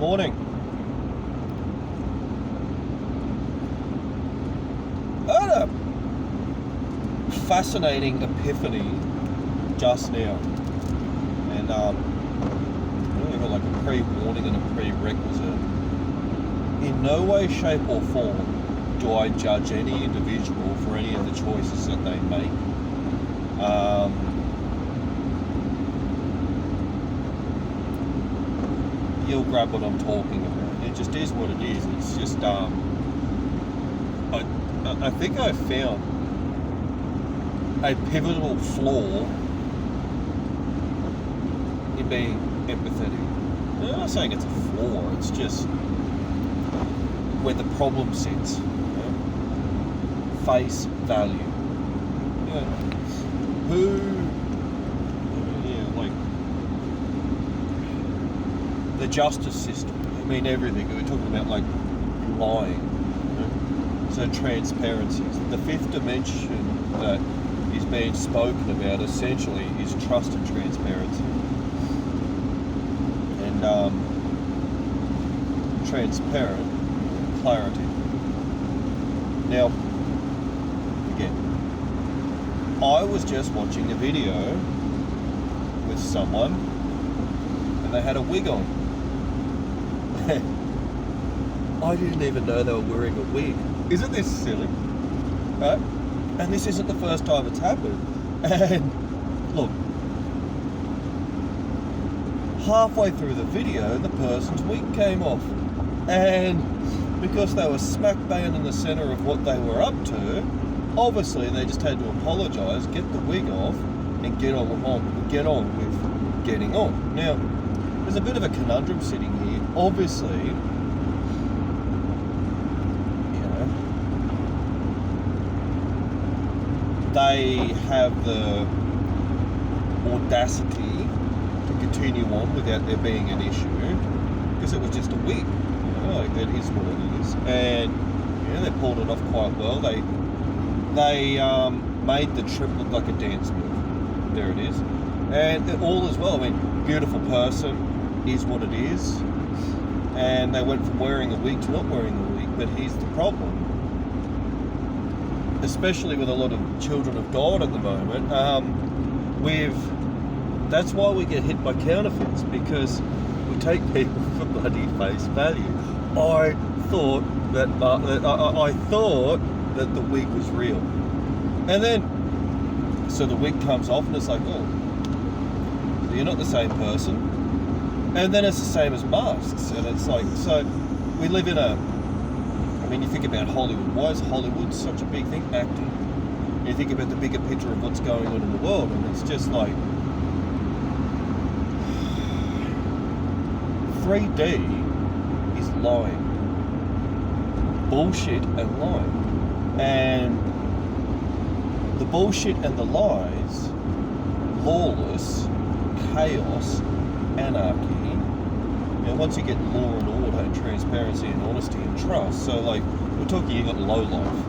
Morning. I had a fascinating epiphany just now, and really got like a pre-warning and a prerequisite. In no way, shape or form do I judge any individual for any of the choices that they make. You'll grab what I'm talking about. It just is what it is. It's just I think I found a pivotal flaw in being empathetic. I'm not saying it's a flaw, it's just where the problem sits. Face value. The justice system. I mean, everything. We're talking about like lying. So transparency. The fifth dimension that is being spoken about essentially is trust and transparency. And transparent clarity. Now, again, I was just watching a video with someone and they had a wig on. I didn't even know they were wearing a wig. Isn't this silly? Right? And this isn't the first time it's happened. And look, halfway through the video, the person's wig came off. And because they were smack bang in the center of what they were up to, obviously they just had to apologize, get the wig off, and get on with getting on. Now, there's a bit of a conundrum sitting here. Obviously, they have the audacity to continue on without there being an issue because it was just a wig. Like, it is what it is, and they pulled it off quite well. They made the trip look like a dance move. There it is, and all as well. I mean, beautiful person is what it is, and they went from wearing a wig to not wearing a wig. But here's the problem. Especially with a lot of children of God at the moment, that's why we get hit by counterfeits, because we take people for bloody face value. I thought that the wig was real, and then so the wig comes off, and it's like, oh, you're not the same person, and then it's the same as masks, and it's like, so we live in a. I mean, you think about Hollywood. Why is Hollywood such a big thing? Acting. You think about the bigger picture of what's going on in the world, and it's just like 3D is lying. Bullshit and lying. And the bullshit and the lies, lawless, chaos, anarchy. And once you get law and order and transparency and honesty and trust, so like we're talking, you got low life,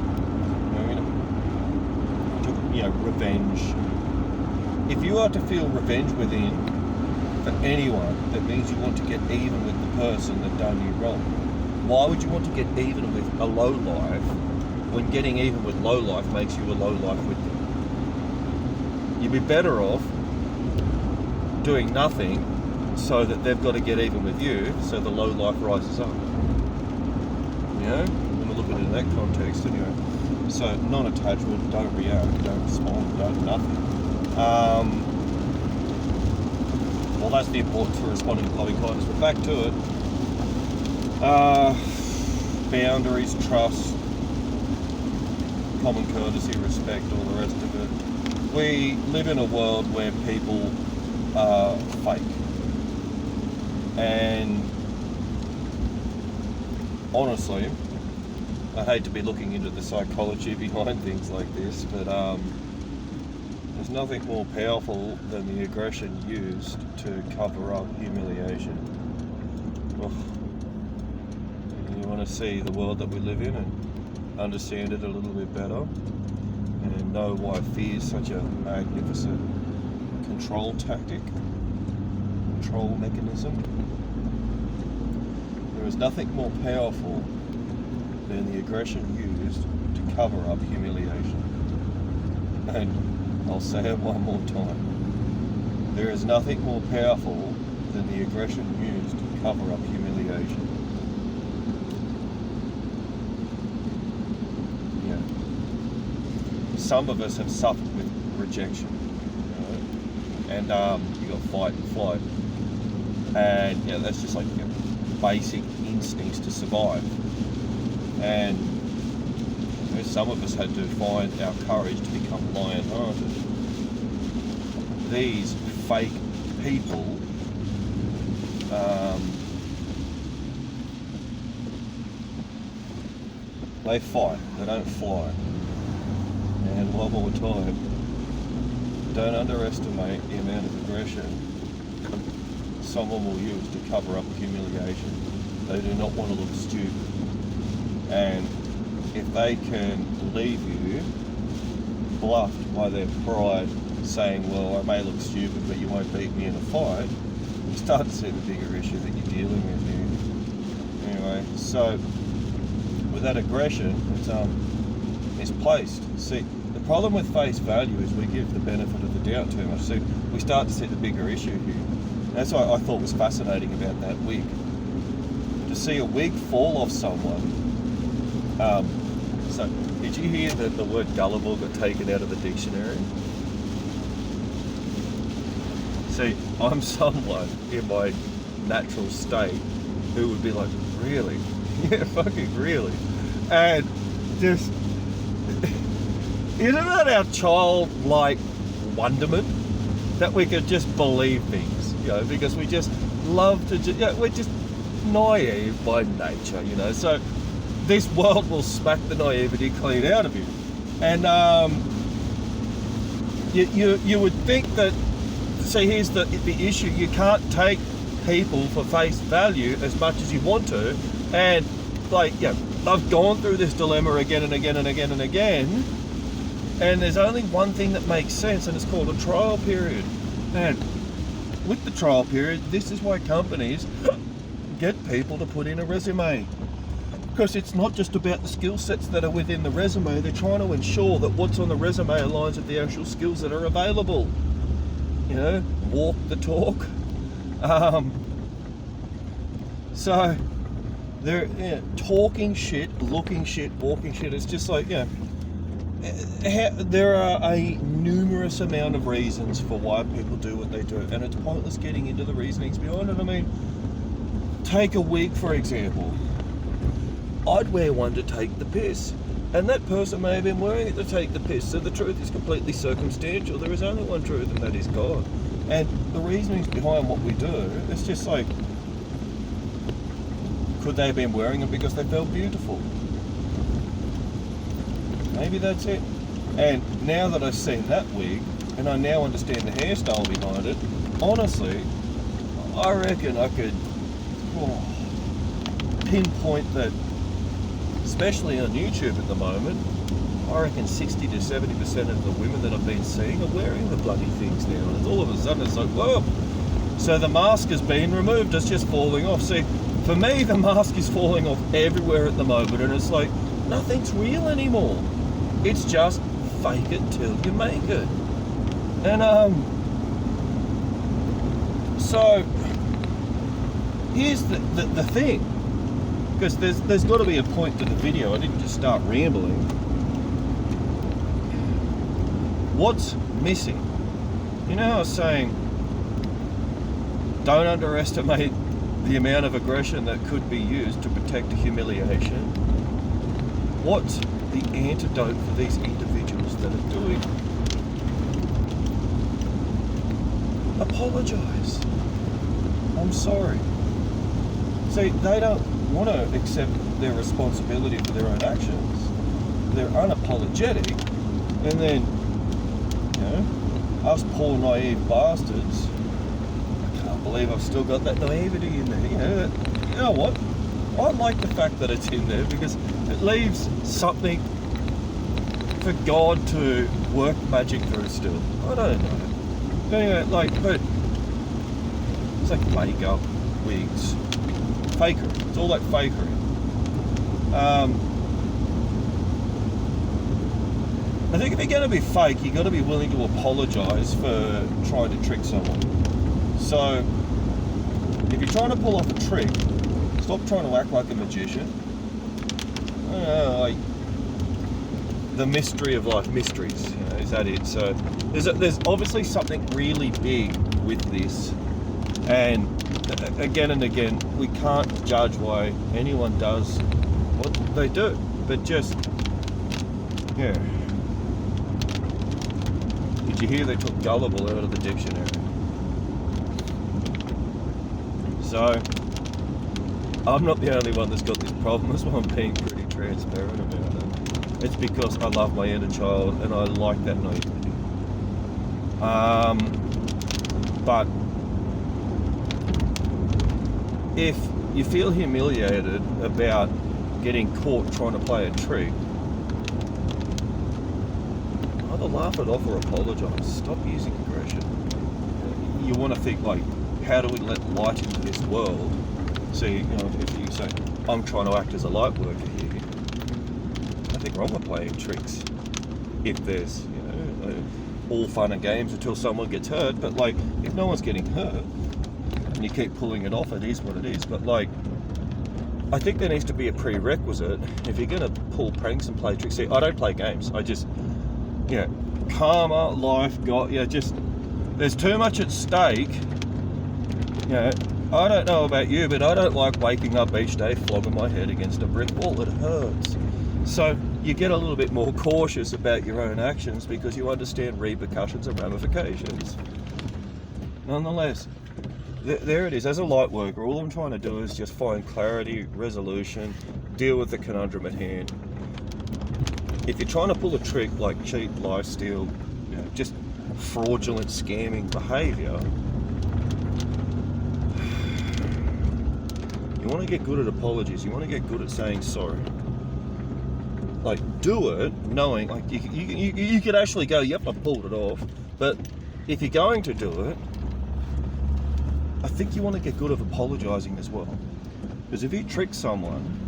revenge. If you are to feel revenge within for anyone, that means you want to get even with the person that done you wrong. Why would you want to get even with a low life when getting even with low life makes you a low life with them? You'd be better off doing nothing so that they've got to get even with you, so the low life rises up. When we look at it in that context, anyway. So non-attachment, don't react, don't respond, don't nothing. Well, that's the importance for responding with loving kindness. But back to it. Boundaries, trust, common courtesy, respect, all the rest of it. We live in a world where people are fake. And honestly, I hate to be looking into the psychology behind things like this, but there's nothing more powerful than the aggression used to cover up humiliation. You want to see the world that we live in and understand it a little bit better, and know why fear is such a magnificent control tactic, control mechanism. There is nothing more powerful than the aggression used to cover up humiliation. And I'll say it one more time. There is nothing more powerful than the aggression used to cover up humiliation. Yeah. Some of us have suffered with rejection, and you got fight and flight, and that's just like basic instincts to survive. And some of us had to find our courage to become lion-hearted. These fake people they fight, they don't fly. And one more time, don't underestimate the amount of aggression someone will use to cover up humiliation. They do not want to look stupid. And if they can leave you bluffed by their pride, saying, well, I may look stupid, but you won't beat me in a fight, you start to see the bigger issue that you're dealing with here. Anyway, so with that aggression, it's misplaced. See, the problem with face value is we give the benefit of the doubt too much. So we start to see the bigger issue here. That's what I thought was fascinating about that wig. To see a wig fall off someone. So did you hear that the word gullible got taken out of the dictionary? See, I'm someone in my natural state who would be like, really? Yeah, fucking really. And just, isn't that our childlike wonderment that we could just believe things, because we just love to, we're just naive by nature, so this world will smack the naivety clean out of you. And you would think that, see, here's the issue, you can't take people for face value as much as you want to, and I've gone through this dilemma again and again and again and again, and there's only one thing that makes sense, and it's called a trial period. And with the trial period, this is why companies get people to put in a resume, because it's not just about the skill sets that are within the resume. They're trying to ensure that what's on the resume aligns with the actual skills that are available. Walk the talk. So they're talking shit, looking shit, walking shit. It's just like, there are a numerous amount of reasons for why people do what they do, and it's pointless getting into the reasonings behind it. I mean, take a wig for example. I'd wear one to take the piss, and that person may have been wearing it to take the piss, so the truth is completely circumstantial. There is only one truth, and that is God. And the reasonings behind what we do, it's just like, could they have been wearing it because they felt beautiful? Maybe that's it. And now that I've seen that wig, and I now understand the hairstyle behind it, honestly, I reckon I could pinpoint that, especially on YouTube at the moment, I reckon 60 to 70% of the women that I've been seeing are wearing the bloody things now. And all of a sudden it's like, whoa. So the mask has been removed, it's just falling off. See, for me, the mask is falling off everywhere at the moment, and it's like, nothing's real anymore. It's just fake it till you make it. And so here's the thing, because there's got to be a point to the video. I didn't just start rambling. What's missing? I was saying, don't underestimate the amount of aggression that could be used to protect humiliation. What's the antidote for these individuals that are doing? Apologize. I'm sorry. See, they don't want to accept their responsibility for their own actions. They're unapologetic, and then, us poor naive bastards, I can't believe I've still got that naivety in there. You know what? I like the fact that it's in there, because it leaves something for God to work magic through still. I don't know. But anyway, but it's like makeup, wigs, fakery. It's all that fakery. I think if you're going to be fake, you've got to be willing to apologise for trying to trick someone. So, if you're trying to pull off a trick, stop trying to act like a magician. Like the mystery of life, mysteries. You know, is that it? So, there's obviously something really big with this, and again and again, we can't judge why anyone does what they do, but just, yeah. Did you hear they took gullible out of the dictionary? So, I'm not the only one that's got this problem. That's why I'm being pretty transparent about it. It's because I love my inner child and I like that naivety. But if you feel humiliated about getting caught trying to play a trick, either laugh it off or apologise. Stop using aggression. You want to think like, how do we let light into this world? So, you know, if you say, I'm trying to act as a light worker here, nothing wrong with playing tricks. If there's, you know, all fun and games until someone gets hurt, but like, if no one's getting hurt and you keep pulling it off, it is what it is. But like, I think there needs to be a prerequisite if you're going to pull pranks and play tricks. See, I don't play games. I just, you know, karma, life, God, yeah, just, there's too much at stake. You know, I don't know about you, but I don't like waking up each day flogging my head against a brick wall. It hurts. So you get a little bit more cautious about your own actions because you understand repercussions and ramifications. Nonetheless, there it is. As a light worker, all I'm trying to do is just find clarity, resolution, deal with the conundrum at hand. If you're trying to pull a trick like cheat, lie, steal, you know, just fraudulent, scamming behaviour, you want to get good at apologies. You want to get good at saying sorry. Like, do it knowing, like, you could actually go, yep, I pulled it off. But if you're going to do it, I think you want to get good at apologising as well. Because if you trick someone,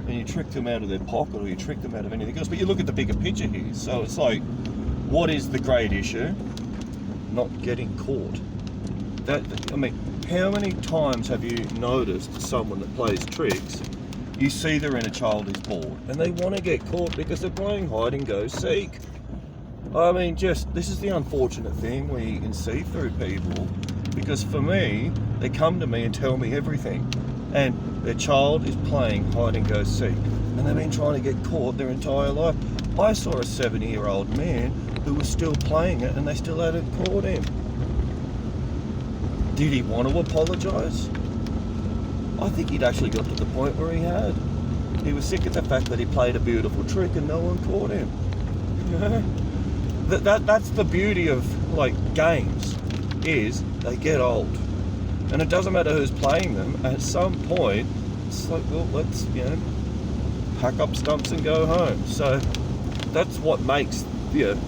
and you trick them out of their pocket, or you trick them out of anything else, but you look at the bigger picture here. So it's like, what is the great issue? Not getting caught. I mean, how many times have you noticed someone that plays tricks, you see their inner child is bored, and they want to get caught because they're playing hide and go seek? I mean, just, this is the unfortunate thing where you can see through people, because for me, they come to me and tell me everything, and their child is playing hide and go seek, and they've been trying to get caught their entire life. I saw a 70-year-old man who was still playing it, and they still hadn't caught him. Did he want to apologise? I think he'd actually got to the point where he had. He was sick of the fact that he played a beautiful trick and no one caught him. You know? That's the beauty of, like, games, is they get old. And it doesn't matter who's playing them, at some point, it's like, well, let's, you know, pack up stumps and go home. So that's what makes the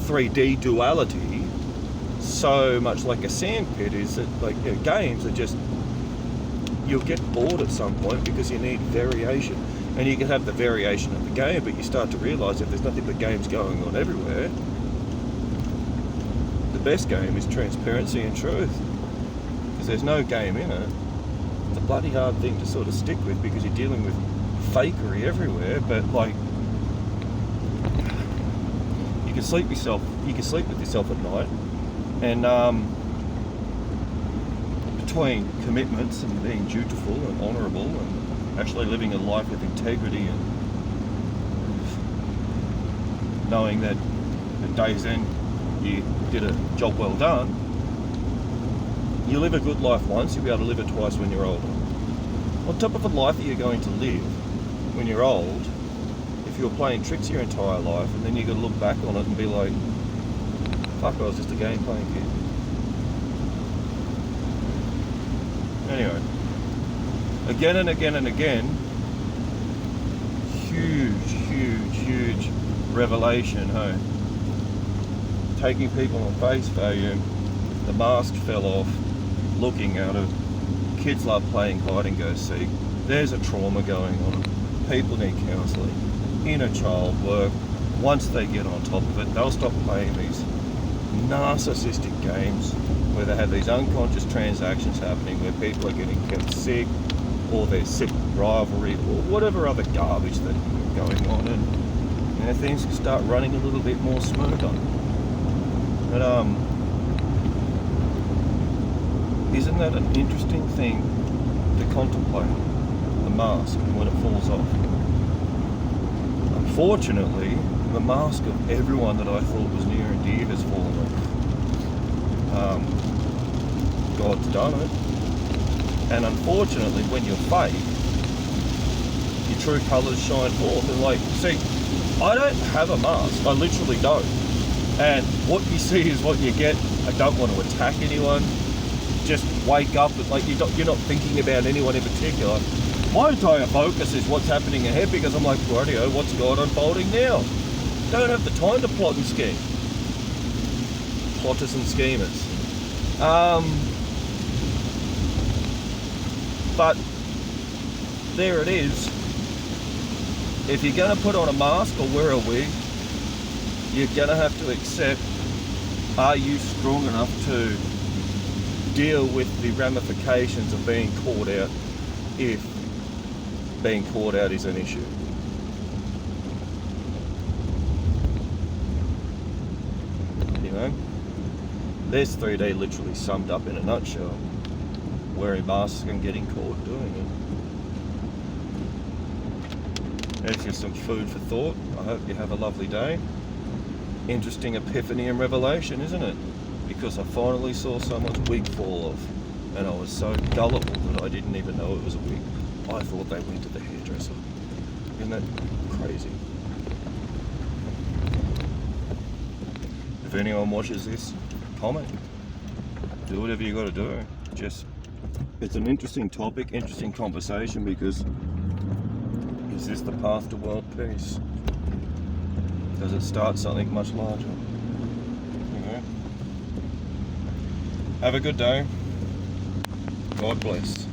3D duality so much like a sandpit, is that, like, you know, games are just, you'll get bored at some point because you need variation. And you can have the variation of the game, but you start to realise if there's nothing but games going on everywhere, the best game is transparency and truth. Because there's no game in it. It's a bloody hard thing to sort of stick with because you're dealing with fakery everywhere, but like, you can sleep with yourself at night, and between commitments and being dutiful and honourable and actually living a life with integrity and knowing that at day's end you did a job well done, you live a good life once, you'll be able to live it twice when you're older. On top of a life that you're going to live when you're old, if you're playing tricks your entire life and then you've got to look back on it and be like, fuck, I was just a game playing kid. Anyway, again and again and again, huge revelation, hey? Taking people on face value, the mask fell off, looking at it, Kids love playing hide and go seek. There's a trauma going on. People need counselling. Inner child work. Once they get on top of it, they'll stop playing these narcissistic games where they have these unconscious transactions happening where people are getting kept sick, or they're sick with rivalry, or whatever other garbage that's going on, and things can start running a little bit more smoother. But isn't that an interesting thing to contemplate? The mask and when it falls off. Unfortunately, the mask of everyone that I thought was near and dear has fallen off. God's done it. And unfortunately, when you're fake, your true colours shine forth. And like, see, I don't have a mask. I literally don't. And what you see is what you get. I don't want to attack anyone. Just wake up with, like, you're not thinking about anyone in particular. My entire focus is what's happening ahead, because I'm like, rightio, what's God unfolding now? Don't have the time to plot and scheme. Plotters and schemers. But there it is. If you're going to put on a mask or wear a wig, you're going to have to accept, are you strong enough to deal with the ramifications of being caught out, if being caught out is an issue? You know, there's 3D literally summed up in a nutshell. Wearing masks and getting caught doing it. There's just some food for thought. I hope you have a lovely day. Interesting epiphany and revelation, isn't it? Because I finally saw someone's wig fall off, and I was so gullible that I didn't even know it was a wig. I thought they went to the hairdresser. Isn't that crazy? If anyone watches this, comment. Do whatever you got to do. It's an interesting topic, interesting conversation, because is this the path to world peace? Does it start something much larger? You know? Have a good day. God bless.